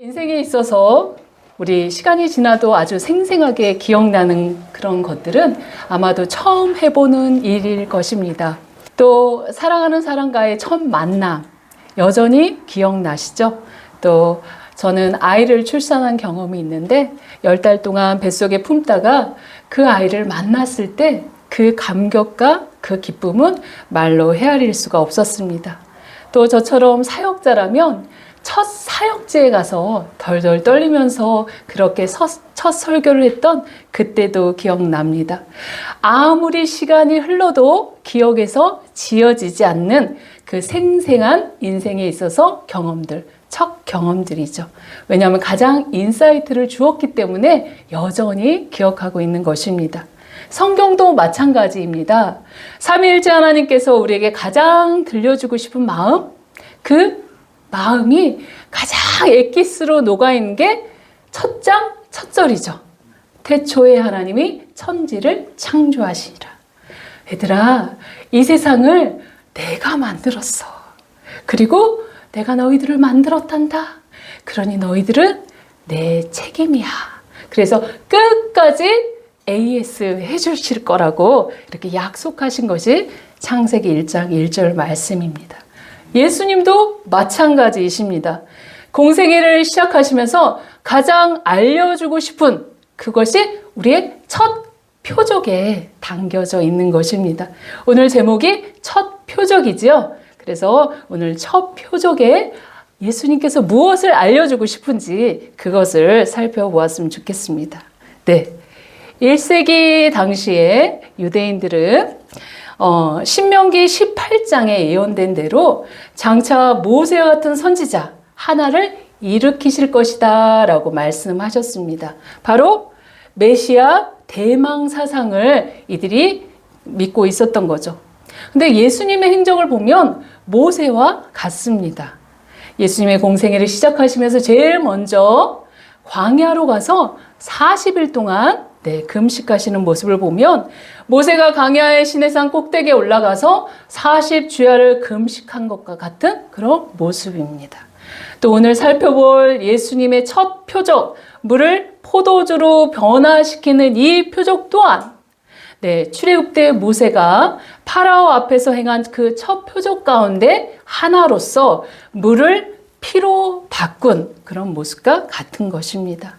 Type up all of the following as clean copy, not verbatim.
인생에 있어서 우리 시간이 지나도 아주 생생하게 기억나는 그런 것들은 아마도 처음 해보는 일일 것입니다. 또 사랑하는 사람과의 첫 만남 여전히 기억나시죠? 또 저는 아이를 출산한 경험이 있는데 10달 동안 뱃속에 품다가 그 아이를 만났을 때 그 감격과 그 기쁨은 말로 헤아릴 수가 없었습니다. 또 저처럼 사역자라면 첫 사역지에 가서 덜덜 떨리면서 그렇게 첫 설교를 했던 그때도 기억납니다. 아무리 시간이 흘러도 기억에서 지워지지 않는 그 생생한 인생에 있어서 경험들, 첫 경험들이죠. 왜냐하면 가장 인사이트를 주었기 때문에 여전히 기억하고 있는 것입니다. 성경도 마찬가지입니다. 삼위일체 하나님께서 우리에게 가장 들려주고 싶은 마음, 그 마음이 가장 엑기스로 녹아있는 게 첫 장, 첫 절이죠. 태초에 하나님이 천지를 창조하시니라. 얘들아, 이 세상을 내가 만들었어. 그리고 내가 너희들을 만들었단다. 그러니 너희들은 내 책임이야. 그래서 끝까지 AS 해주실 거라고 이렇게 약속하신 것이 창세기 1장 1절 말씀입니다. 예수님도 마찬가지이십니다. 공생애를 시작하시면서 가장 알려주고 싶은 그것이 우리의 첫 표적에 담겨져 있는 것입니다. 오늘 제목이 첫 표적이지요. 그래서 오늘 첫 표적에 예수님께서 무엇을 알려주고 싶은지 그것을 살펴보았으면 좋겠습니다. 네. 1세기 당시에 유대인들은 신명기 18장에 예언된 대로 장차 모세와 같은 선지자 하나를 일으키실 것이다 라고 말씀하셨습니다. 바로 메시아 대망 사상을 이들이 믿고 있었던 거죠. 근데 예수님의 행적을 보면 모세와 같습니다. 예수님의 공생애를 시작하시면서 제일 먼저 광야로 가서 40일 동안 금식하시는 모습을 보면 모세가 광야의 시내산 꼭대기에 올라가서 40주야를 금식한 것과 같은 그런 모습입니다. 또 오늘 살펴볼 예수님의 첫 표적, 물을 포도주로 변화시키는 이 표적 또한 출애굽 때 모세가 파라오 앞에서 행한 그 첫 표적 가운데 하나로서 물을 피로 바꾼 그런 모습과 같은 것입니다.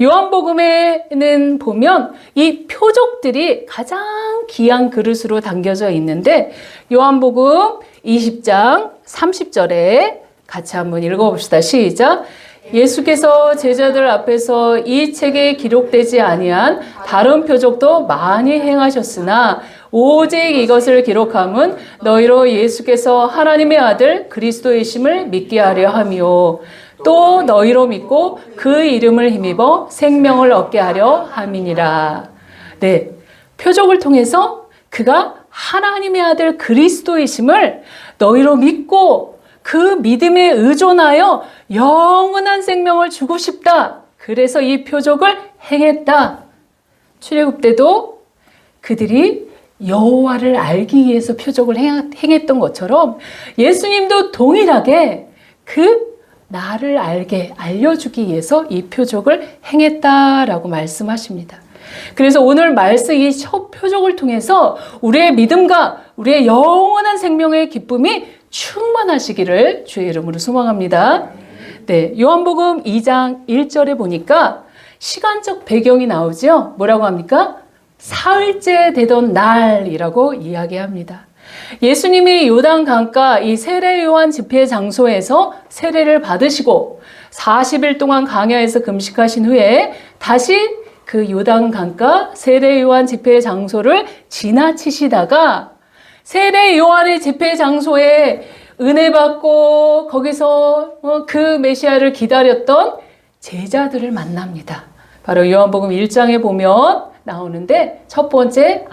요한복음에는 보면 이 표적들이 가장 귀한 그릇으로 담겨져 있는데 요한복음 20장 30절에 같이 한번 읽어봅시다. 시작. 예수께서 제자들 앞에서 이 책에 기록되지 아니한 다른 표적도 많이 행하셨으나 오직 이것을 기록함은 너희로 예수께서 하나님의 아들 그리스도이심을 믿게 하려 함이요 또 너희로 믿고 그 이름을 힘입어 생명을 얻게 하려 함이니라. 네, 표적을 통해서 그가 하나님의 아들 그리스도이심을 너희로 믿고 그 믿음에 의존하여 영원한 생명을 주고 싶다. 그래서 이 표적을 행했다. 출애굽 때도 그들이 여호와를 알기 위해서 표적을 행했던 것처럼 예수님도 동일하게 그 나를 알려주기 위해서 이 표적을 행했다라고 말씀하십니다. 그래서 오늘 말씀 이 첫 표적을 통해서 우리의 믿음과 우리의 영원한 생명의 기쁨이 충만하시기를 주의 이름으로 소망합니다. 네, 요한복음 2장 1절에 보니까 시간적 배경이 나오죠. 뭐라고 합니까? 사흘째 되던 날이라고 이야기합니다. 예수님이 요단 강가 이 세례 요한 집회 장소에서 세례를 받으시고 40일 동안 광야에서 금식하신 후에 다시 그 요단 강가 세례 요한 집회 장소를 지나치시다가 세례 요한의 집회 장소에 은혜 받고 거기서 그 메시아를 기다렸던 제자들을 만납니다. 바로 요한복음 1장에 보면 나오는데 첫 번째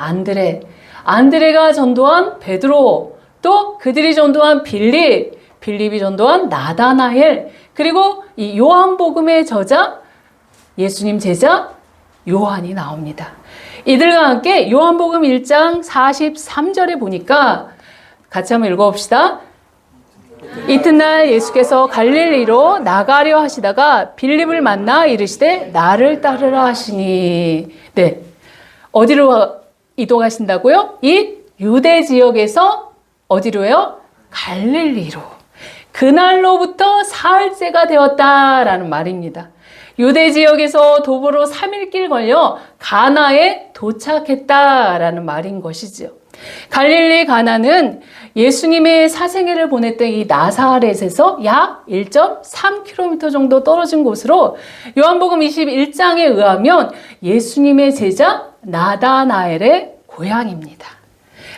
안드레가 전도한 베드로, 또 그들이 전도한 빌립이 전도한 나다나엘, 그리고 이 요한복음의 저자 예수님 제자 요한이 나옵니다. 이들과 함께 요한복음 1장 43절에 보니까 같이 한번 읽어봅시다. 이튿날 예수께서 갈릴리로 나가려 하시다가 빌립을 만나 이르시되 나를 따르라 하시니. 네, 어디로 이동하신다고요? 이 유대 지역에서 어디로요? 갈릴리로. 그날로부터 사흘째가 되었다라는 말입니다. 유대 지역에서 도보로 3일길 걸려 가나에 도착했다라는 말인 것이지요. 갈릴리 가나는 예수님의 사생애를 보냈던 이 나사렛에서 약 1.3km 정도 떨어진 곳으로 요한복음 21장에 의하면 예수님의 제자 나다나엘의 고향입니다.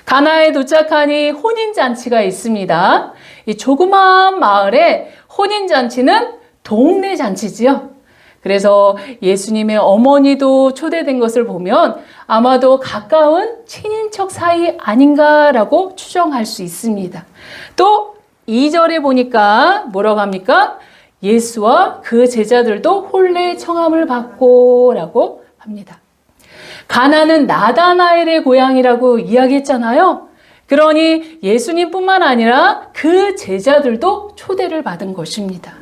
가나에 도착하니 혼인잔치가 있습니다. 이 조그마한 마을에 혼인잔치는 동네 잔치지요. 그래서 예수님의 어머니도 초대된 것을 보면 아마도 가까운 친인척 사이 아닌가라고 추정할 수 있습니다. 또 2절에 보니까 뭐라고 합니까? 예수와 그 제자들도 혼례 청함을 받고 라고 합니다. 가나는 나다나엘의 고향이라고 이야기했잖아요. 그러니 예수님뿐만 아니라 그 제자들도 초대를 받은 것입니다.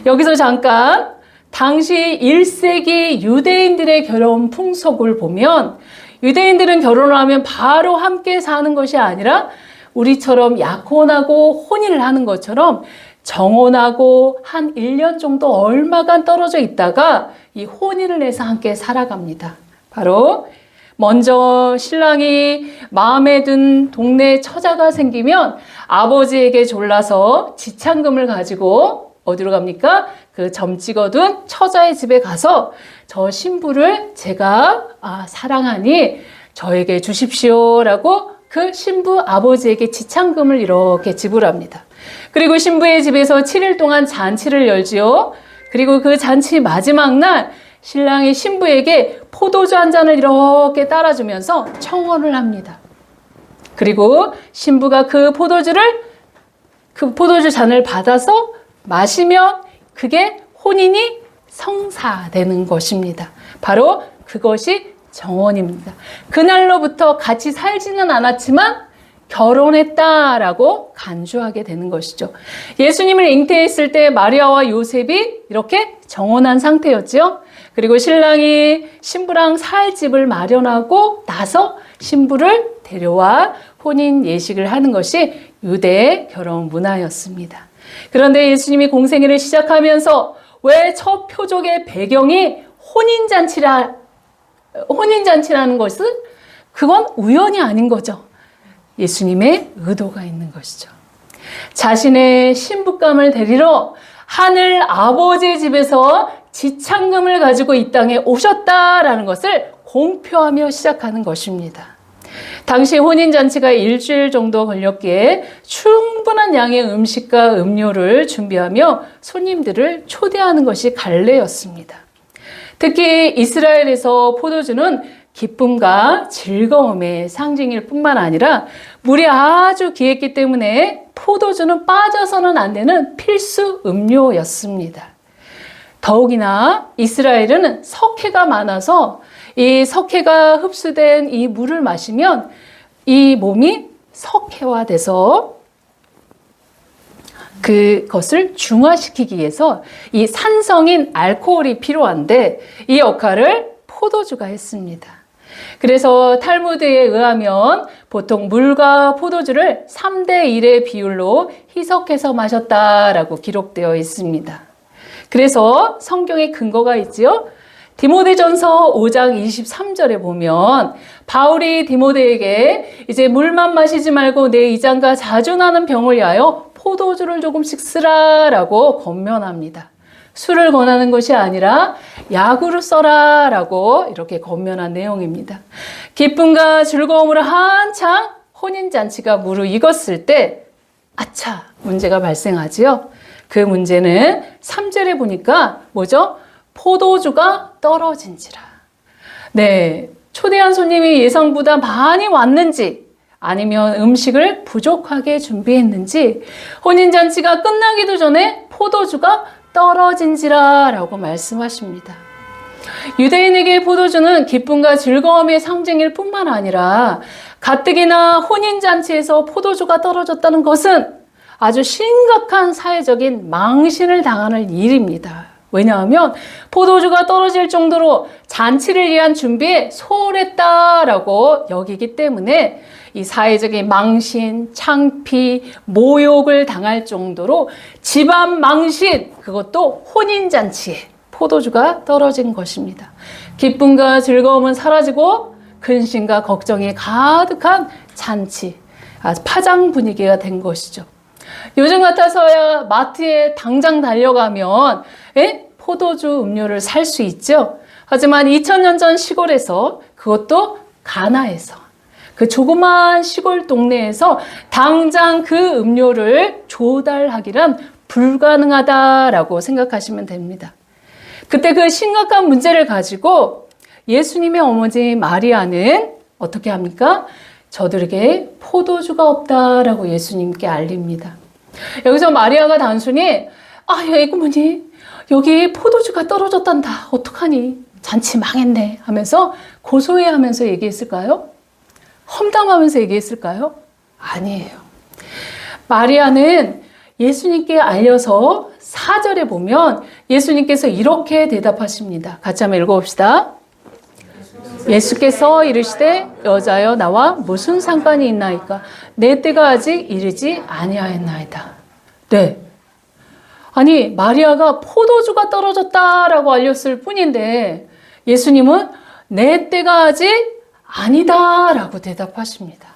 여기서 잠깐 당시 1세기 유대인들의 결혼 풍속을 보면 유대인들은 결혼을 하면 바로 함께 사는 것이 아니라 우리처럼 약혼하고 혼인을 하는 것처럼 정혼하고 한 1년 정도 얼마간 떨어져 있다가 이 혼인을 해서 함께 살아갑니다. 바로 먼저 신랑이 마음에 든 동네 처자가 생기면 아버지에게 졸라서 지참금을 가지고 어디로 갑니까? 그 점 찍어둔 처자의 집에 가서 저 신부를 제가 사랑하니 저에게 주십시오라고 그 신부 아버지에게 지참금을 이렇게 지불합니다. 그리고 신부의 집에서 7일 동안 잔치를 열지요. 그리고 그 잔치 마지막 날 신랑이 신부에게 포도주 한 잔을 이렇게 따라주면서 청혼을 합니다. 그리고 신부가 그 포도주 잔을 받아서 마시면 그게 혼인이 성사되는 것입니다. 바로 그것이 정혼입니다. 그날로부터 같이 살지는 않았지만 결혼했다라고 간주하게 되는 것이죠. 예수님을 잉태했을 때 마리아와 요셉이 이렇게 정혼한 상태였죠. 그리고 신랑이 신부랑 살 집을 마련하고 나서 신부를 데려와 혼인 예식을 하는 것이 유대의 결혼 문화였습니다. 그런데 예수님이 공생애를 시작하면서 왜 첫 표적의 배경이 혼인잔치라는 것은 그건 우연이 아닌 거죠. 예수님의 의도가 있는 것이죠. 자신의 신부감을 데리러 하늘 아버지의 집에서 지참금을 가지고 이 땅에 오셨다라는 것을 공표하며 시작하는 것입니다. 당시 혼인잔치가 일주일 정도 걸렸기에 충분한 양의 음식과 음료를 준비하며 손님들을 초대하는 것이 관례였습니다. 특히 이스라엘에서 포도주는 기쁨과 즐거움의 상징일 뿐만 아니라 물이 아주 귀했기 때문에 포도주는 빠져서는 안 되는 필수 음료였습니다. 더욱이나 이스라엘은 석회가 많아서 이 석회가 흡수된 이 물을 마시면 이 몸이 석회화돼서 그것을 중화시키기 위해서 이 산성인 알코올이 필요한데 이 역할을 포도주가 했습니다. 그래서 탈무드에 의하면 보통 물과 포도주를 3대1의 비율로 희석해서 마셨다라고 기록되어 있습니다. 그래서 성경에 근거가 있지요. 디모데전서 5장 23절에 보면 바울이 디모데에게 이제 물만 마시지 말고 내 이장과 자주 나는 병을 위하여 포도주를 조금씩 쓰라라고 권면합니다. 술을 권하는 것이 아니라 약으로 써라라고 이렇게 권면한 내용입니다. 기쁨과 즐거움으로 한창 혼인잔치가 무르익었을 때 아차 문제가 발생하지요. 그 문제는 3절에 보니까 뭐죠? 포도주가 떨어진지라. 네, 초대한 손님이 예상보다 많이 왔는지 아니면 음식을 부족하게 준비했는지 혼인잔치가 끝나기도 전에 포도주가 떨어진지라 라고 말씀하십니다. 유대인에게 포도주는 기쁨과 즐거움의 상징일 뿐만 아니라 가뜩이나 혼인잔치에서 포도주가 떨어졌다는 것은 아주 심각한 사회적인 망신을 당하는 일입니다. 왜냐하면 포도주가 떨어질 정도로 잔치를 위한 준비에 소홀했다라고 여기기 때문에 이 사회적인 망신, 창피, 모욕을 당할 정도로 집안 망신, 그것도 혼인잔치에 포도주가 떨어진 것입니다. 기쁨과 즐거움은 사라지고 근심과 걱정이 가득한 잔치, 파장 분위기가 된 것이죠. 요즘 같아서야 마트에 당장 달려가면 포도주 음료를 살 수 있죠. 하지만 2000년 전 시골에서, 그것도 가나에서, 그 조그만 시골 동네에서 당장 그 음료를 조달하기란 불가능하다라고 생각하시면 됩니다. 그때 그 심각한 문제를 가지고 예수님의 어머니 마리아는 어떻게 합니까? 저들에게 포도주가 없다라고 예수님께 알립니다. 여기서 마리아가 단순히 예구머니 여기 포도주가 떨어졌단다. 어떡하니? 잔치 망했네 하면서 고소해하면서 얘기했을까요? 험담하면서 얘기했을까요? 아니에요. 마리아는 예수님께 알려서 4절에 보면 예수님께서 이렇게 대답하십니다. 같이 한번 읽어봅시다. 예수께서 이르시되 여자여 나와 무슨 상관이 있나이까? 내 때가 아직 이르지 아니하였나이다. 네. 아니 마리아가 포도주가 떨어졌다라고 알렸을 뿐인데 예수님은 내 때가 아직 아니다라고 대답하십니다.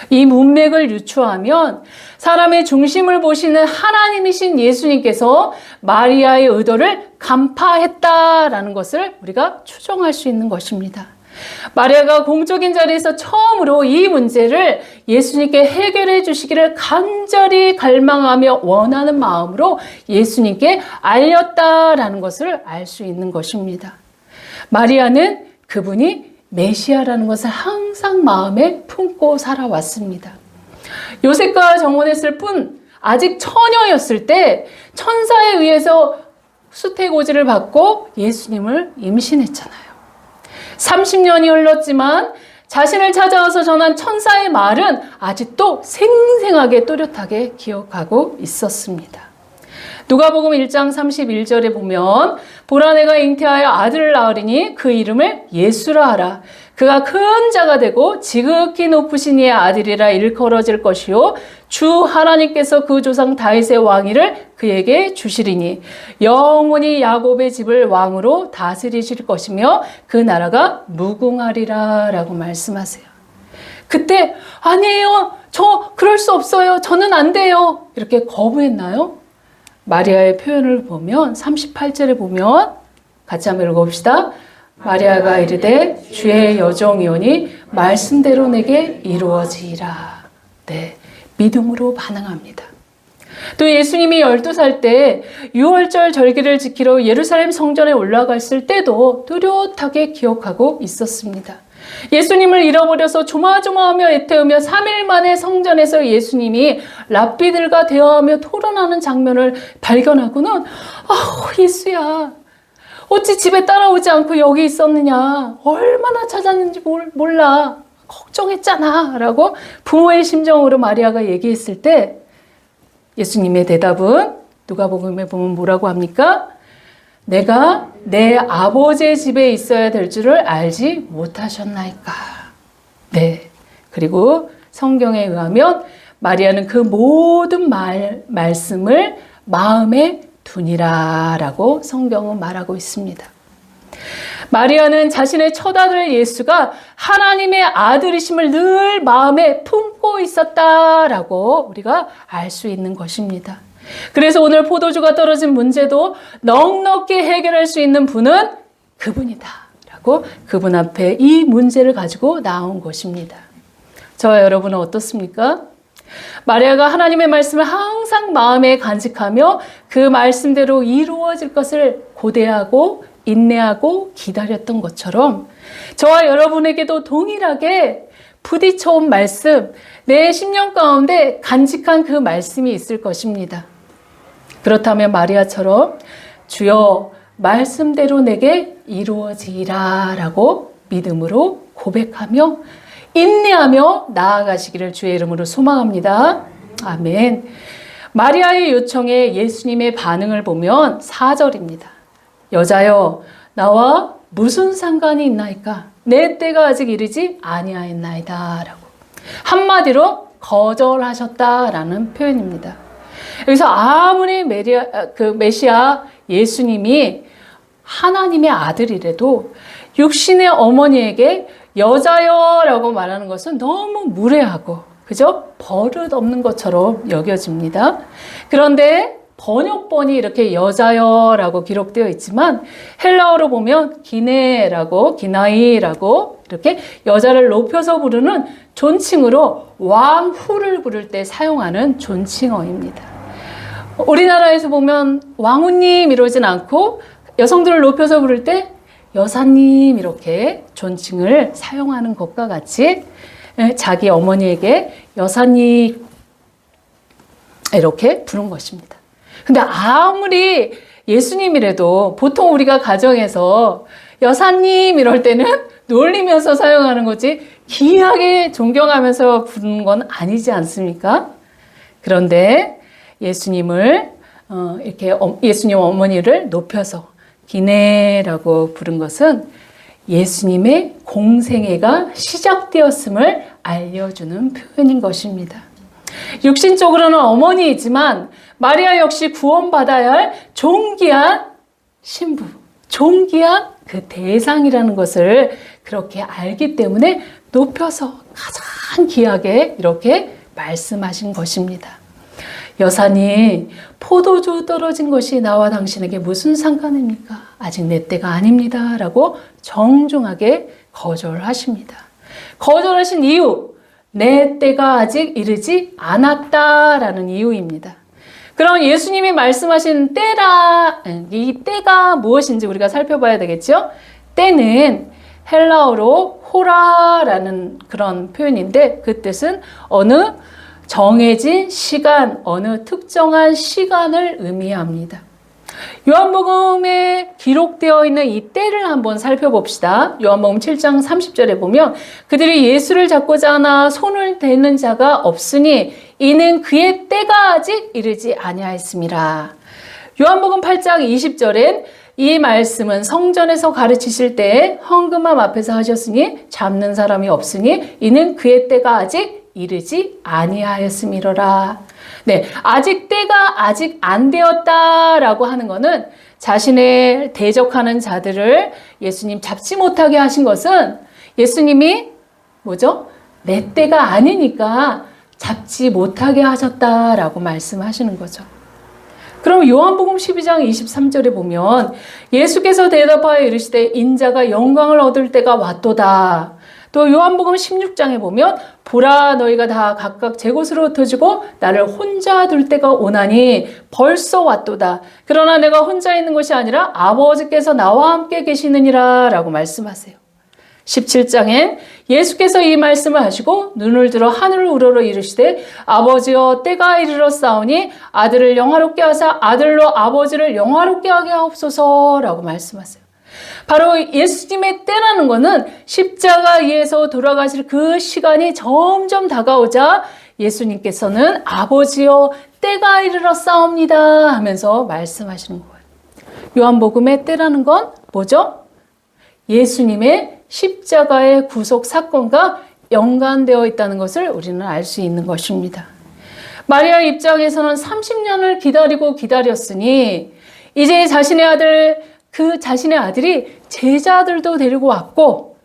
이 문맥을 유추하면 사람의 중심을 보시는 하나님이신 예수님께서 마리아의 의도를 간파했다라는 것을 우리가 추정할 수 있는 것입니다. 마리아가 공적인 자리에서 처음으로 이 문제를 예수님께 해결해 주시기를 간절히 갈망하며 원하는 마음으로 예수님께 알렸다라는 것을 알 수 있는 것입니다. 마리아는 그분이 메시아라는 것을 항상 마음에 품고 살아왔습니다. 요셉과 정혼했을 뿐 아직 처녀였을 때 천사에 의해서 수태고지를 받고 예수님을 임신했잖아요. 30년이 흘렀지만 자신을 찾아와서 전한 천사의 말은 아직도 생생하게 또렷하게 기억하고 있었습니다. 누가복음 1장 31절에 보면 보라 내가 잉태하여 아들을 낳으리니 그 이름을 예수라 하라. 그가 큰 자가 되고 지극히 높으신 이의 아들이라 일컬어질 것이요 주 하나님께서 그 조상 다윗의 왕위를 그에게 주시리니 영원히 야곱의 집을 왕으로 다스리실 것이며 그 나라가 무궁하리라 라고 말씀하세요. 그때 아니에요. 저 그럴 수 없어요. 저는 안 돼요. 이렇게 거부했나요? 마리아의 표현을 보면 38절에 보면 같이 한번 읽어봅시다. 마리아가 이르되 주의 여종이오니 말씀대로 내게 이루어지리라. 네, 믿음으로 반응합니다. 또 예수님이 12살 때 6월절 절기를 지키러 예루살렘 성전에 올라갔을 때도 뚜렷하게 기억하고 있었습니다. 예수님을 잃어버려서 조마조마하며 애태우며 3일 만에 성전에서 예수님이 랍비들과 대화하며 토론하는 장면을 발견하고는 예수야 어찌 집에 따라오지 않고 여기 있었느냐, 얼마나 찾았는지 몰라, 걱정했잖아 라고 부모의 심정으로 마리아가 얘기했을 때 예수님의 대답은 누가복음에 보면 뭐라고 합니까? 내가 내 아버지의 집에 있어야 될 줄을 알지 못하셨나이까. 네. 그리고 성경에 의하면 마리아는 그 모든 말씀을 마음에 두니라 라고 성경은 말하고 있습니다. 마리아는 자신의 첫아들 예수가 하나님의 아들이심을 늘 마음에 품고 있었다라고 우리가 알 수 있는 것입니다. 그래서 오늘 포도주가 떨어진 문제도 넉넉히 해결할 수 있는 분은 그분이다 라고 그분 앞에 이 문제를 가지고 나온 것입니다. 저와 여러분은 어떻습니까? 마리아가 하나님의 말씀을 항상 마음에 간직하며 그 말씀대로 이루어질 것을 고대하고 인내하고 기다렸던 것처럼 저와 여러분에게도 동일하게 부딪혀온 말씀, 내 심령 가운데 간직한 그 말씀이 있을 것입니다. 그렇다면 마리아처럼 주여 말씀대로 내게 이루어지리라 라고 믿음으로 고백하며 인내하며 나아가시기를 주의 이름으로 소망합니다. 아멘. 마리아의 요청에 예수님의 반응을 보면 4절입니다. 여자여, 나와 무슨 상관이 있나이까? 내 때가 아직 이르지 아니하였나이다. 라고. 한마디로 거절하셨다라는 표현입니다. 여기서 아무리 메시아 예수님이 하나님의 아들이라도 육신의 어머니에게 여자여 라고 말하는 것은 너무 무례하고, 그죠? 버릇 없는 것처럼 여겨집니다. 그런데 번역본이 이렇게 여자여 라고 기록되어 있지만 헬라어로 보면 기네라고, 기나이라고 이렇게 여자를 높여서 부르는 존칭으로 왕후를 부를 때 사용하는 존칭어입니다. 우리나라에서 보면 왕후님 이러진 않고 여성들을 높여서 부를 때 여사님 이렇게 존칭을 사용하는 것과 같이 자기 어머니에게 여사님 이렇게 부른 것입니다. 근데 아무리 예수님이라도 보통 우리가 가정에서 여사님 이럴 때는 놀리면서 사용하는 거지 귀하게 존경하면서 부르는 건 아니지 않습니까? 그런데 예수님을 이렇게 예수님 어머니를 높여서 기네라고 부른 것은 예수님의 공생애가 시작되었음을 알려주는 표현인 것입니다. 육신적으로는 어머니이지만 마리아 역시 구원받아야 할 존귀한 신부, 존귀한 그 대상이라는 것을 그렇게 알기 때문에 높여서 가장 귀하게 이렇게 말씀하신 것입니다. 여사님, 포도주 떨어진 것이 나와 당신에게 무슨 상관입니까? 아직 내 때가 아닙니다. 라고 정중하게 거절하십니다. 거절하신 이유, 내 때가 아직 이르지 않았다라는 이유입니다. 그럼 예수님이 말씀하신 이 때가 무엇인지 우리가 살펴봐야 되겠죠? 때는 헬라어로 호라라는 그런 표현인데 그 뜻은 어느 정해진 시간, 어느 특정한 시간을 의미합니다. 요한복음에 기록되어 있는 이 때를 한번 살펴봅시다. 요한복음 7장 30절에 보면 그들이 예수를 잡고자 하나 손을 대는 자가 없으니 이는 그의 때가 아직 이르지 아니하였습니다. 요한복음 8장 20절엔 이 말씀은 성전에서 가르치실 때에 헌금함 앞에서 하셨으니 잡는 사람이 없으니 이는 그의 때가 아직 이르지 아니하였음이로라. 네, 때가 아직 안 되었다라고 하는 것은 자신의 대적하는 자들을 예수님 잡지 못하게 하신 것은 예수님이 뭐죠? 내 때가 아니니까 잡지 못하게 하셨다라고 말씀하시는 거죠. 그럼 요한복음 12장 23절에 보면 예수께서 대답하여 이르시되 인자가 영광을 얻을 때가 왔도다. 또 요한복음 16장에 보면 보라 너희가 다 각각 제 곳으로 흩어지고 나를 혼자 둘 때가 오나니 벌써 왔도다. 그러나 내가 혼자 있는 것이 아니라 아버지께서 나와 함께 계시느니라 라고 말씀하세요. 17장엔 예수께서 이 말씀을 하시고 눈을 들어 하늘을 우러러 이르시되 아버지여 때가 이르렀사오니 아들을 영화롭게 하사 아들로 아버지를 영화롭게 하게 하옵소서 라고 말씀하세요. 바로 예수님의 때라는 것은 십자가에서 돌아가실 그 시간이 점점 다가오자 예수님께서는 아버지여 때가 이르렀사옵니다 하면서 말씀하시는 거예요. 요한복음의 때라는 건 뭐죠? 예수님의 십자가의 구속 사건과 연관되어 있다는 것을 우리는 알 수 있는 것입니다. 마리아 입장에서는 30년을 기다렸으니 이제 자신의 아들이 제자들도 데리고 왔고,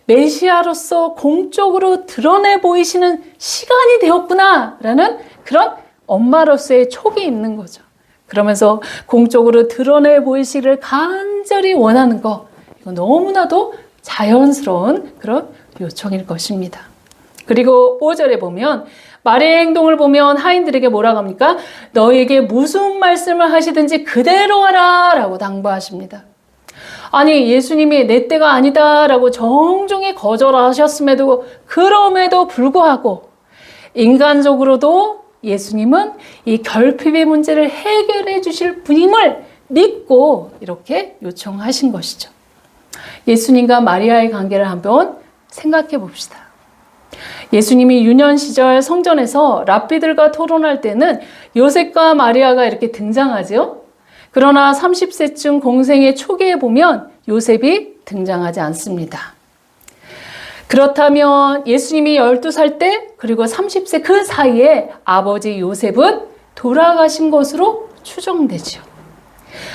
메시아로서 공적으로 드러내 보이시는 시간이 되었구나 라는 그런 엄마로서의 촉이 있는 거죠. 그러면서 공적으로 드러내 보이시기를 간절히 원하는 거, 이건 너무나도 자연스러운 그런 요청일 것입니다. 그리고 5절에 보면 마리아의 행동을 보면 하인들에게 뭐라고 합니까? 너에게 무슨 말씀을 하시든지 그대로 하라 라고 당부하십니다. 아니 예수님이 내 때가 아니다 라고 정중히 거절하셨음에도 그럼에도 불구하고 인간적으로도 예수님은 이 결핍의 문제를 해결해 주실 분임을 믿고 이렇게 요청하신 것이죠. 예수님과 마리아의 관계를 한번 생각해 봅시다. 예수님이 유년 시절 성전에서 랍비들과 토론할 때는 요셉과 마리아가 이렇게 등장하죠. 그러나 30세쯤 공생의 초기에 보면 요셉이 등장하지 않습니다. 그렇다면 예수님이 12살 때 그리고 30세 그 사이에 아버지 요셉은 돌아가신 것으로 추정되죠.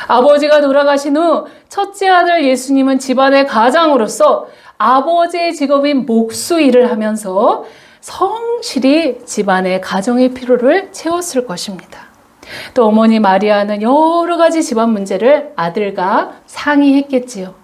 아버지가 돌아가신 후 첫째 아들 예수님은 집안의 가장으로서 아버지의 직업인 목수 일을 하면서 성실히 집안의 가정의 필요를 채웠을 것입니다. 또 어머니 마리아는 여러 가지 집안 문제를 아들과 상의했겠지요.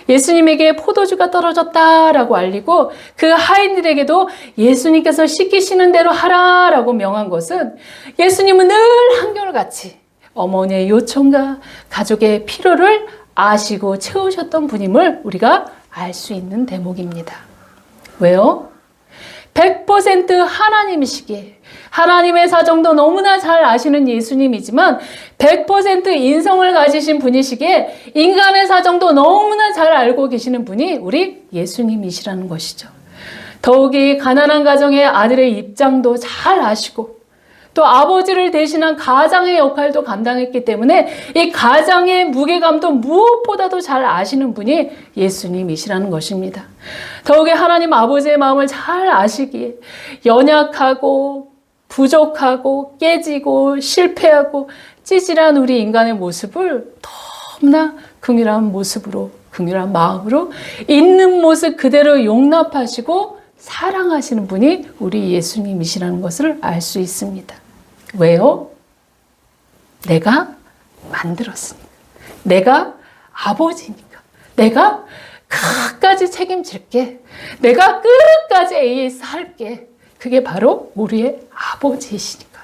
예수님에게 포도주가 떨어졌다라고 알리고 그 하인들에게도 예수님께서 시키시는 대로 하라라고 명한 것은 예수님은 늘 한결같이 어머니의 요청과 가족의 필요를 아시고 채우셨던 분임을 우리가 알 수 있는 대목입니다. 왜요? 100% 하나님이시기에 하나님의 사정도 너무나 잘 아시는 예수님이지만 100% 인성을 가지신 분이시기에 인간의 사정도 너무나 잘 알고 계시는 분이 우리 예수님이시라는 것이죠. 더욱이 가난한 가정의 아들의 입장도 잘 아시고 또 아버지를 대신한 가장의 역할도 감당했기 때문에 이 가장의 무게감도 무엇보다도 잘 아시는 분이 예수님이시라는 것입니다. 더욱이 하나님 아버지의 마음을 잘 아시기에 연약하고 부족하고 깨지고 실패하고 찌질한 우리 인간의 모습을 너무나 긍휼한 모습으로 긍휼한 마음으로 있는 모습 그대로 용납하시고 사랑하시는 분이 우리 예수님이시라는 것을 알 수 있습니다. 왜요? 내가 만들었으니까. 내가 아버지니까. 내가 끝까지 책임질게. 내가 끝까지 AS 할게. 그게 바로 우리의 아버지이시니까.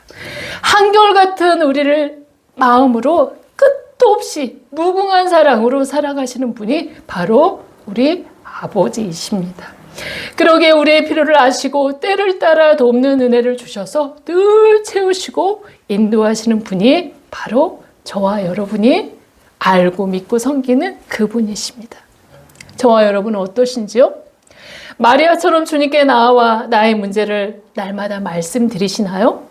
한결같은 우리를 마음으로 끝도 없이 무궁한 사랑으로 살아가시는 분이 바로 우리 아버지이십니다. 그러기에 우리의 필요를 아시고 때를 따라 돕는 은혜를 주셔서 늘 채우시고 인도하시는 분이 바로 저와 여러분이 알고 믿고 섬기는 그분이십니다. 저와 여러분은 어떠신지요? 마리아처럼 주님께 나와 나의 문제를 날마다 말씀드리시나요?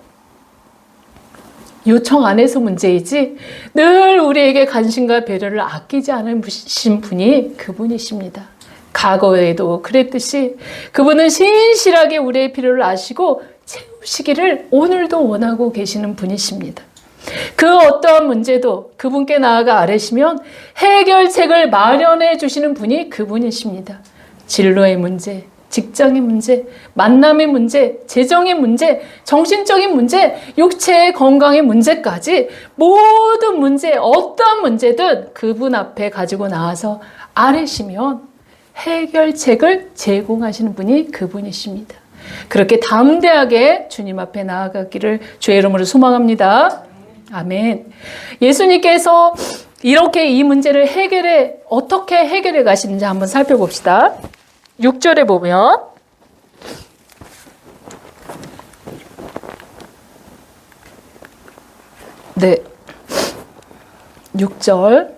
요청 안에서 문제이지 늘 우리에게 관심과 배려를 아끼지 않으신 분이 그분이십니다. 과거에도 그랬듯이 그분은 신실하게 우리의 필요를 아시고 채우시기를 오늘도 원하고 계시는 분이십니다. 그 어떠한 문제도 그분께 나아가 아뢰시면 해결책을 마련해 주시는 분이 그분이십니다. 진로의 문제, 직장의 문제, 만남의 문제, 재정의 문제, 정신적인 문제, 육체의 건강의 문제까지 모든 문제, 어떠한 문제든 그분 앞에 가지고 나와서 아뢰시면 해결책을 제공하시는 분이 그분이십니다. 그렇게 담대하게 주님 앞에 나아가기를 주의 이름으로 소망합니다. 아멘. 예수님께서 이렇게 이 문제를 어떻게 해결해 가시는지 한번 살펴봅시다. 6절에 보면 네, 6절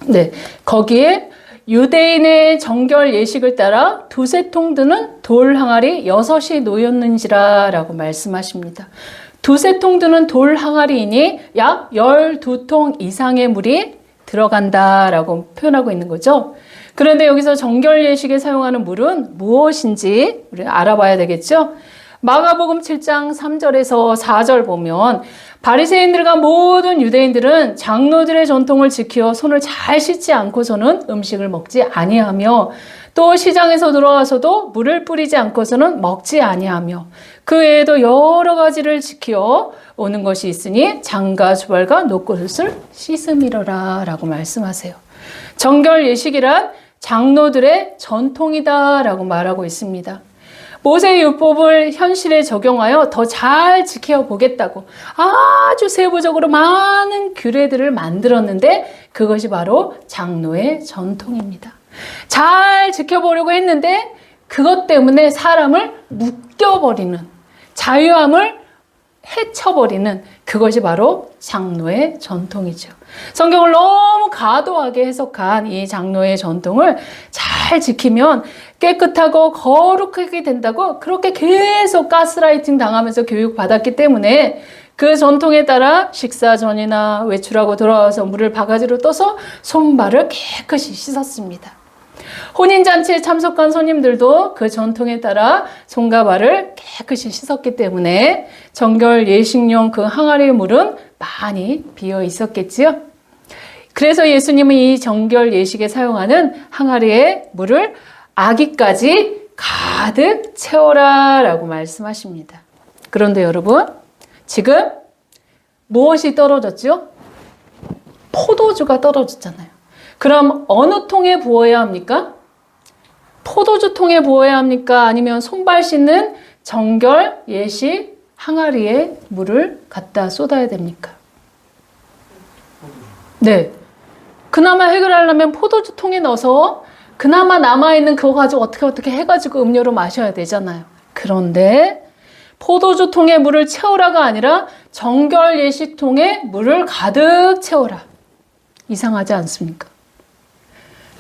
네, 거기에 유대인의 정결 예식을 따라 두세 통 드는 돌 항아리 6이 놓였는지라 라고 말씀하십니다. 두세 통 드는 돌 항아리이니 약 12통 이상의 물이 들어간다라고 표현하고 있는 거죠. 그런데 여기서 정결 예식에 사용하는 물은 무엇인지 우리 알아봐야 되겠죠. 마가복음 7장 3절에서 4절 보면 바리새인들과 모든 유대인들은 장로들의 전통을 지켜 손을 잘 씻지 않고서는 음식을 먹지 아니하며 또 시장에서 들어와서도 물을 뿌리지 않고서는 먹지 아니하며 그 외에도 여러 가지를 지켜 오는 것이 있으니 장과 주발과 노꽃을 씻음이러라 라고 말씀하세요. 정결 예식이란 장로들의 전통이다 라고 말하고 있습니다. 모세의 율법을 현실에 적용하여 더 잘 지켜보겠다고 아주 세부적으로 많은 규례들을 만들었는데 그것이 바로 장로의 전통입니다. 잘 지켜보려고 했는데 그것 때문에 사람을 묶여버리는 자유함을 해쳐버리는 그것이 바로 장로의 전통이죠. 성경을 너무 과도하게 해석한 이 장로의 전통을 잘 지키면 깨끗하고 거룩하게 된다고 그렇게 계속 가스라이팅 당하면서 교육받았기 때문에 그 전통에 따라 식사 전이나 외출하고 돌아와서 물을 바가지로 떠서 손발을 깨끗이 씻었습니다. 혼인잔치에 참석한 손님들도 그 전통에 따라 손과 발을 깨끗이 씻었기 때문에 정결 예식용 그 항아리의 물은 많이 비어 있었겠지요. 그래서 예수님은 이 정결 예식에 사용하는 항아리의 물을 아기까지 가득 채워라 라고 말씀하십니다. 그런데 여러분, 지금 무엇이 떨어졌죠? 포도주가 떨어졌잖아요. 그럼 어느 통에 부어야 합니까? 포도주 통에 부어야 합니까? 아니면 손발 씻는 정결 예식 항아리에 물을 갖다 쏟아야 됩니까? 네. 그나마 해결하려면 포도주 통에 넣어서 그나마 남아있는 그거 가지고 어떻게 해가지고 음료로 마셔야 되잖아요. 그런데 포도주 통에 물을 채우라가 아니라 정결 예식통에 물을 가득 채워라. 이상하지 않습니까?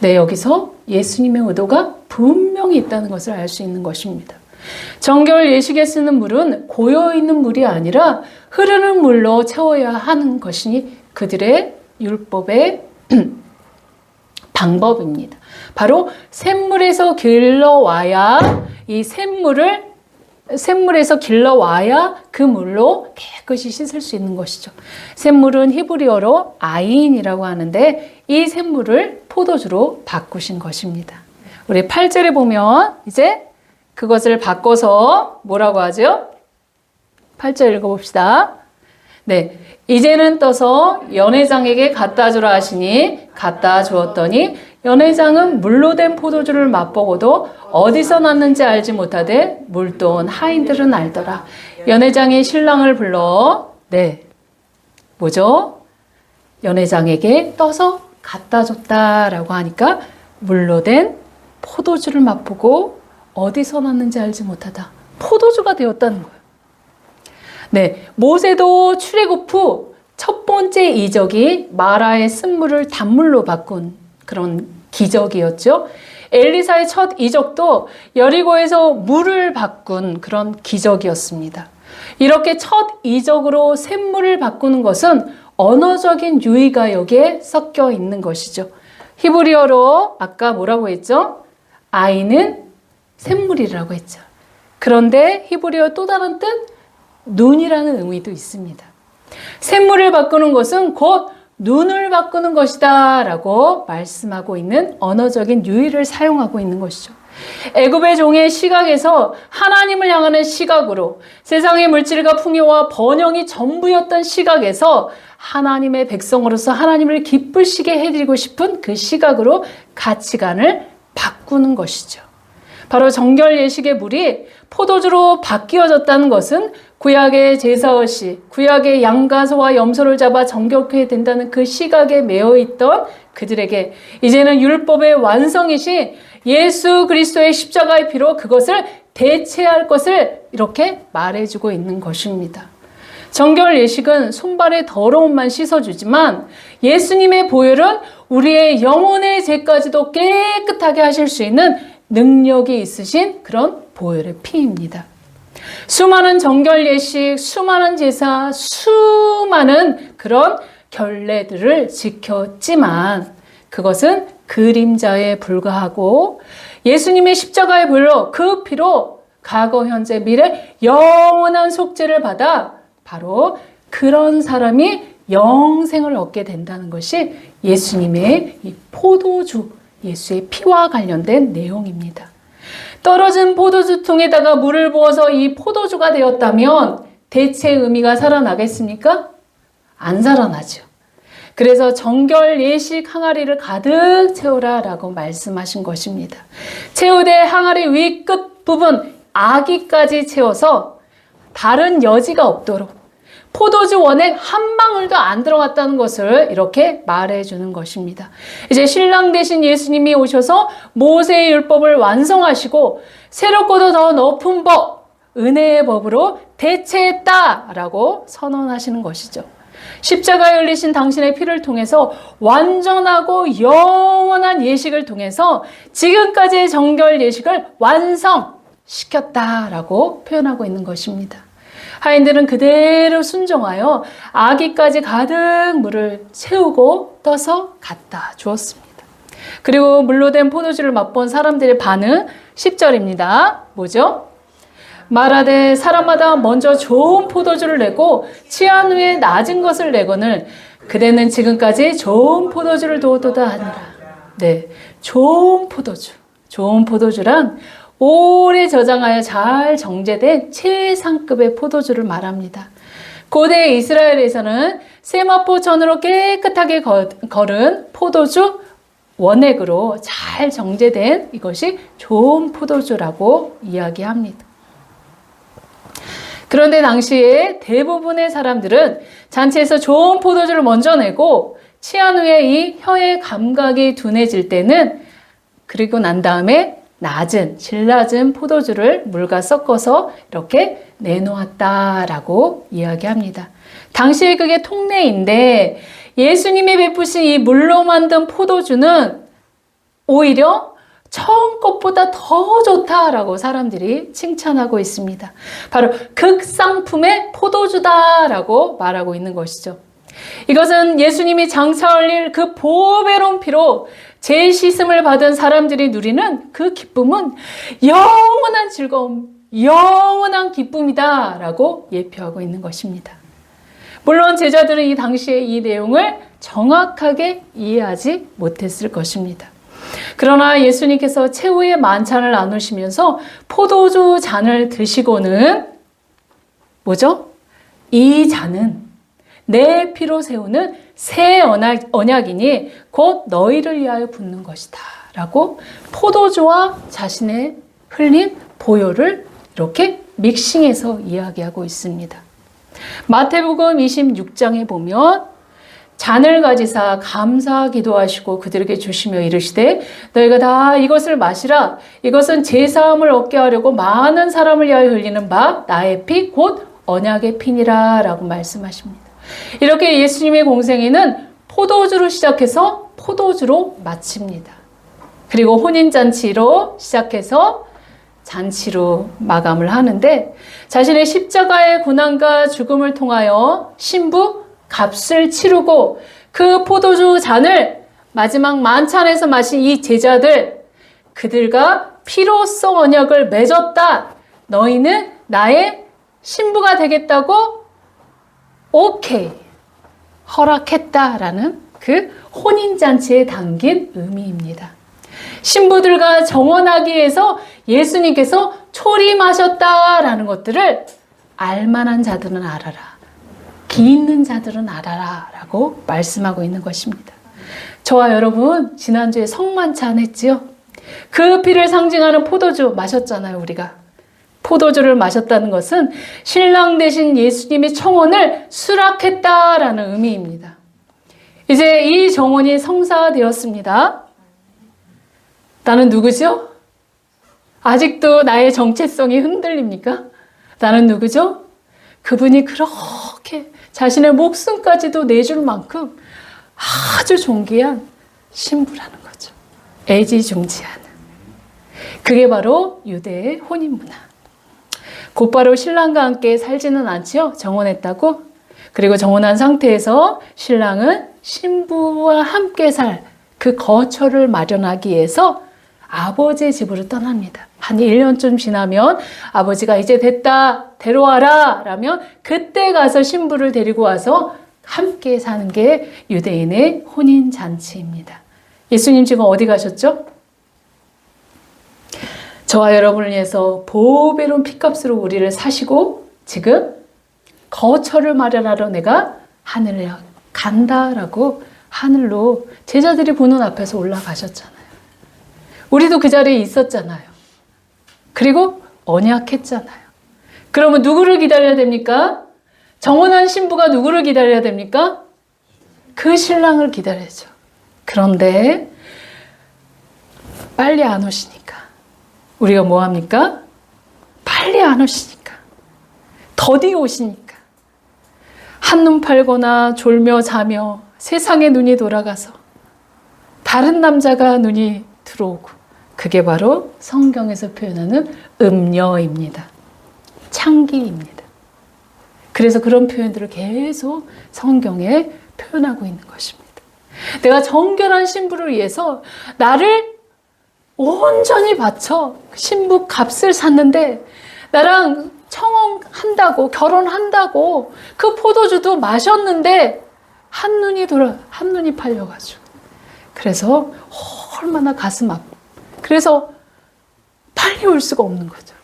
네, 여기서 예수님의 의도가 분명히 있다는 것을 알 수 있는 것입니다. 정결 예식에 쓰는 물은 고여있는 물이 아니라 흐르는 물로 채워야 하는 것이 그들의 율법의 방법입니다. 바로 샘물에서 길러와야 이 샘물에서 길러와야 그 물로 깨끗이 씻을 수 있는 것이죠. 샘물은 히브리어로 아인이라고 하는데 이 샘물을 포도주로 바꾸신 것입니다. 우리 8절에 보면 이제 그것을 바꿔서 뭐라고 하죠? 8절 읽어봅시다. 네, 이제는 떠서 연회장에게 갖다 주라 하시니 갖다 주었더니 연회장은 물로 된 포도주를 맛보고도 어디서 났는지 알지 못하되 물돈 하인들은 알더라. 연회장이 신랑을 불러 뭐죠? 연회장에게 떠서 갖다 줬다라고 하니까 물로 된 포도주를 맛보고 어디서 났는지 알지 못하다. 포도주가 되었다는 거예요. 네, 모세도 출애굽 후 첫 번째 이적이 마라의 쓴물을 단물로 바꾼 그런 기적이었죠. 엘리사의 첫 이적도 여리고에서 물을 바꾼 그런 기적이었습니다. 이렇게 첫 이적으로 샘물을 바꾸는 것은 언어적인 유의가 여기에 섞여 있는 것이죠. 히브리어로 아까 뭐라고 했죠? 아이는 샘물이라고 했죠. 그런데 히브리어 또 다른 뜻, 눈이라는 의미도 있습니다. 샘물을 바꾸는 것은 곧 눈을 바꾸는 것이다 라고 말씀하고 있는 언어적인 유의를 사용하고 있는 것이죠. 애굽의 종의 시각에서 하나님을 향하는 시각으로 세상의 물질과 풍요와 번영이 전부였던 시각에서 하나님의 백성으로서 하나님을 기쁘시게 해드리고 싶은 그 시각으로 가치관을 바꾸는 것이죠. 바로 정결 예식의 물이 포도주로 바뀌어졌다는 것은 구약의 제사의식, 구약의 양과 소와 염소를 잡아 정결케 된다는 그 시각에 매여 있던 그들에게 이제는 율법의 완성이신 예수 그리스도의 십자가의 피로 그것을 대체할 것을 이렇게 말해주고 있는 것입니다. 정결 예식은 손발의 더러움만 씻어주지만 예수님의 보혈은 우리의 영혼의 죄까지도 깨끗하게 하실 수 있는 능력이 있으신 그런 보혈의 피입니다. 수많은 정결 예식, 수많은 제사, 수많은 그런 결례들을 지켰지만 그것은 그림자에 불과하고 예수님의 십자가의 보혈로 그 피로 과거, 현재, 미래 영원한 속죄를 받아 바로 그런 사람이 영생을 얻게 된다는 것이 예수님의 이 포도주, 예수의 피와 관련된 내용입니다. 떨어진 포도주 통에다가 물을 부어서 이 포도주가 되었다면 대체 의미가 살아나겠습니까? 안 살아나죠. 그래서 정결 예식 항아리를 가득 채우라 라고 말씀하신 것입니다. 채우되 항아리 위 끝 부분 아기까지 채워서 다른 여지가 없도록 포도주 원액 한 방울도 안 들어갔다는 것을 이렇게 말해주는 것입니다. 이제 신랑 되신 예수님이 오셔서 모세의 율법을 완성하시고 새롭고도 더 높은 법, 은혜의 법으로 대체했다라고 선언하시는 것이죠. 십자가에 흘리신 당신의 피를 통해서 완전하고 영원한 예식을 통해서 지금까지의 정결 예식을 완성시켰다라고 표현하고 있는 것입니다. 하인들은 그대로 순종하여 아기까지 가득 물을 채우고 떠서 갖다 주었습니다. 그리고 물로 된 포도주를 맛본 사람들의 반응 10절입니다. 뭐죠? 말하되 사람마다 먼저 좋은 포도주를 내고 취한 후에 낮은 것을 내거늘 그대는 지금까지 좋은 포도주를 두었도다 하니라. 네, 좋은 포도주. 좋은 포도주란 오래 저장하여 잘 정제된 최상급의 포도주를 말합니다. 고대 이스라엘에서는 세마포천으로 깨끗하게 걸은 포도주 원액으로 잘 정제된 이것이 좋은 포도주라고 이야기합니다. 그런데 당시에 대부분의 사람들은 잔치에서 좋은 포도주를 먼저 내고 취한 후에 이 혀의 감각이 둔해질 때는 그리고 난 다음에 질 낮은 포도주를 물과 섞어서 이렇게 내놓았다라고 이야기합니다. 당시에 그게 통례인데 예수님이 베푸신 이 물로 만든 포도주는 오히려 처음 것보다 더 좋다라고 사람들이 칭찬하고 있습니다. 바로 극상품의 포도주다라고 말하고 있는 것이죠. 이것은 예수님이 장차 흘릴 그 보배로운 피로 재씻음을 받은 사람들이 누리는 그 기쁨은 영원한 즐거움, 영원한 기쁨이다라고 예표하고 있는 것입니다. 물론 제자들은 이 당시에 이 내용을 정확하게 이해하지 못했을 것입니다. 그러나 예수님께서 최후의 만찬을 나누시면서 포도주 잔을 드시고는 뭐죠? 이 잔은 내 피로 세우는 새 언약이니 곧 너희를 위하여 붓는 것이다 라고 포도주와 자신의 흘린 보혈을 이렇게 믹싱해서 이야기하고 있습니다. 마태복음 26장에 보면 잔을 가지사 감사 기도하시고 그들에게 주시며 이르시되 너희가 다 이것을 마시라. 이것은 제사함을 얻게 하려고 많은 사람을 위하여 흘리는 바 나의 피 곧 언약의 피니라 라고 말씀하십니다. 이렇게 예수님의 공생애는 포도주로 시작해서 포도주로 마칩니다. 그리고 혼인잔치로 시작해서 잔치로 마감을 하는데 자신의 십자가의 고난과 죽음을 통하여 신부 값을 치르고 그 포도주 잔을 마지막 만찬에서 마신 이 제자들 그들과 피로써 언약을 맺었다. 너희는 나의 신부가 되겠다고 오케이 허락했다라는 그 혼인잔치에 담긴 의미입니다. 신부들과 정혼하기 위해서 예수님께서 초림하셨다라는 것들을 알만한 자들은 알아라. 기 있는 자들은 알아라 라고 말씀하고 있는 것입니다. 저와 여러분 지난주에 성만찬 했지요? 그 피를 상징하는 포도주 마셨잖아요. 우리가. 포도주를 마셨다는 것은 신랑 되신 예수님의 청혼을 수락했다라는 의미입니다. 이제 이 정혼이 성사되었습니다. 나는 누구죠? 아직도 나의 정체성이 흔들립니까? 나는 누구죠? 그분이 그렇게 자신의 목숨까지도 내줄 만큼 아주 존귀한 신부라는 거죠. 애지중지하는. 그게 바로 유대의 혼인 문화. 곧바로 신랑과 함께 살지는 않지요. 정혼했다고. 그리고 정혼한 상태에서 신랑은 신부와 함께 살 그 거처를 마련하기 위해서 아버지의 집으로 떠납니다. 한 1년쯤 지나면 아버지가 이제 됐다 데려와라 라면 그때 가서 신부를 데리고 와서 함께 사는 게 유대인의 혼인잔치입니다. 예수님 지금 어디 가셨죠? 저와 여러분을 위해서 보배로운 핏값으로 우리를 사시고 지금 거처를 마련하러 내가 하늘에 간다라고 하늘로 제자들이 보는 앞에서 올라가셨잖아요. 우리도 그 자리에 있었잖아요. 그리고 언약했잖아요. 그러면 누구를 기다려야 됩니까? 정혼한 신부가 누구를 기다려야 됩니까? 그 신랑을 기다려야죠. 그런데 빨리 안 오시니까 우리가 뭐 합니까? 빨리 안 오시니까 더디 오시니까 한눈 팔거나 졸며 자며 세상의 눈이 돌아가서 다른 남자가 눈이 들어오고, 그게 바로 성경에서 표현하는 음녀입니다. 창기입니다. 그래서 그런 표현들을 계속 성경에 표현하고 있는 것입니다. 내가 정결한 신부를 위해서 나를 온전히 바쳐 신부 값을 샀는데, 나랑 청혼한다고, 결혼한다고 그 포도주도 마셨는데 한눈이 팔려가지고, 그래서 얼마나 가슴 아파. 그래서 빨리 올 수가 없는 거죠.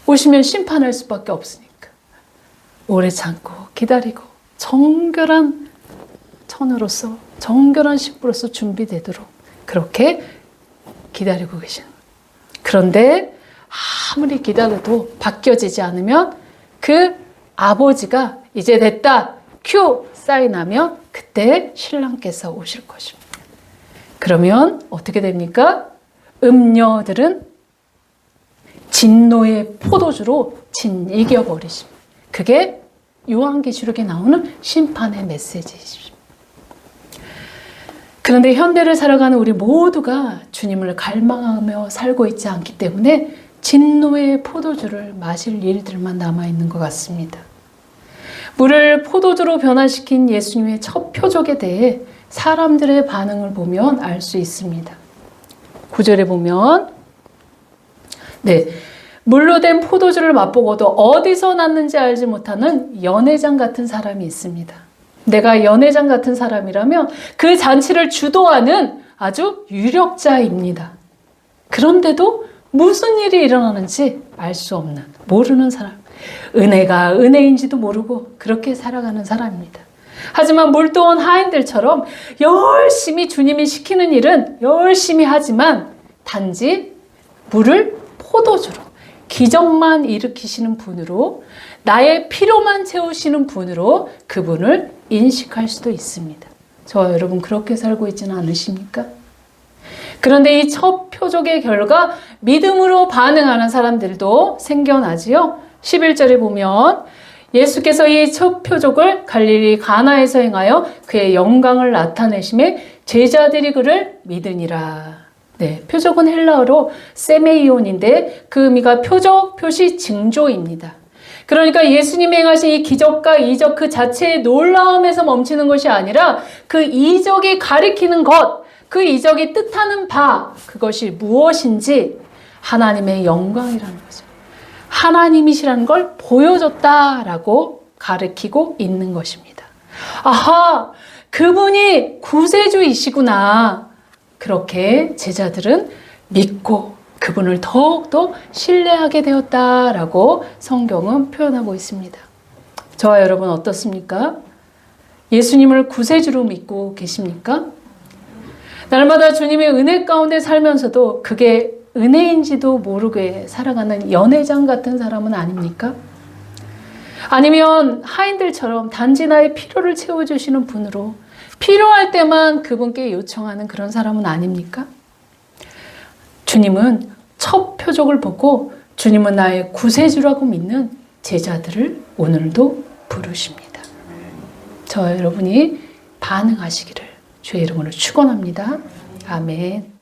오시면 심판할 수밖에 없으니까 오래 참고 기다리고 정결한 처녀로서, 정결한 신부로서 준비되도록 그렇게 기다리고 계시는 거예요. 그런데 아무리 기다려도 바뀌어지지 않으면 그 아버지가 이제 됐다, 큐 사인하면 그때 신랑께서 오실 것입니다. 그러면 어떻게 됩니까? 음녀들은 진노의 포도주로 이겨버리십니다. 그게 요한계시록에 나오는 심판의 메시지입니다. 그런데 현대를 살아가는 우리 모두가 주님을 갈망하며 살고 있지 않기 때문에 진노의 포도주를 마실 일들만 남아있는 것 같습니다. 물을 포도주로 변화시킨 예수님의 첫 표적에 대해 사람들의 반응을 보면 알 수 있습니다. 9절에 보면, 물로 된 포도주를 맛보고도 어디서 났는지 알지 못하는 연회장 같은 사람이 있습니다. 내가 연회장 같은 사람이라면 그 잔치를 주도하는 아주 유력자입니다. 그런데도 무슨 일이 일어나는지 알 수 없는, 모르는 사람. 은혜가 은혜인지도 모르고 그렇게 살아가는 사람입니다. 하지만 물도원 하인들처럼 열심히 주님이 시키는 일은 열심히 하지만 단지 물을 포도주로, 기적만 일으키시는 분으로, 나의 필요만 채우시는 분으로 그분을 인식할 수도 있습니다. 저와 여러분 그렇게 살고 있지는 않으십니까? 그런데 이 첫 표적의 결과 믿음으로 반응하는 사람들도 생겨나지요. 11절에 보면 예수께서 이 첫 표적을 갈릴리 가나에서 행하여 그의 영광을 나타내심에 제자들이 그를 믿으니라. 표적은 헬라어로 세메이온인데 그 의미가 표적, 표시, 징조입니다. 그러니까 예수님이 행하신 이 기적과 이적 그 자체의 놀라움에서 멈추는 것이 아니라 그 이적이 가리키는 것, 그 이적이 뜻하는 바, 그것이 무엇인지 하나님의 영광이라는 거죠. 하나님이시라는 걸 보여줬다라고 가르치고 있는 것입니다. 아하, 그분이 구세주이시구나. 그렇게 제자들은 믿고 그분을 더욱더 신뢰하게 되었다라고 성경은 표현하고 있습니다. 저와 여러분 어떻습니까? 예수님을 구세주로 믿고 계십니까? 날마다 주님의 은혜 가운데 살면서도 그게 은혜인지도 모르게 살아가는 연회장 같은 사람은 아닙니까? 아니면 하인들처럼 단지 나의 필요를 채워주시는 분으로 필요할 때만 그분께 요청하는 그런 사람은 아닙니까? 주님은 첫 표적을 보고 주님은 나의 구세주라고 믿는 제자들을 오늘도 부르십니다. 저와 여러분이 반응하시기를 주의 이름으로 축원합니다. 아멘.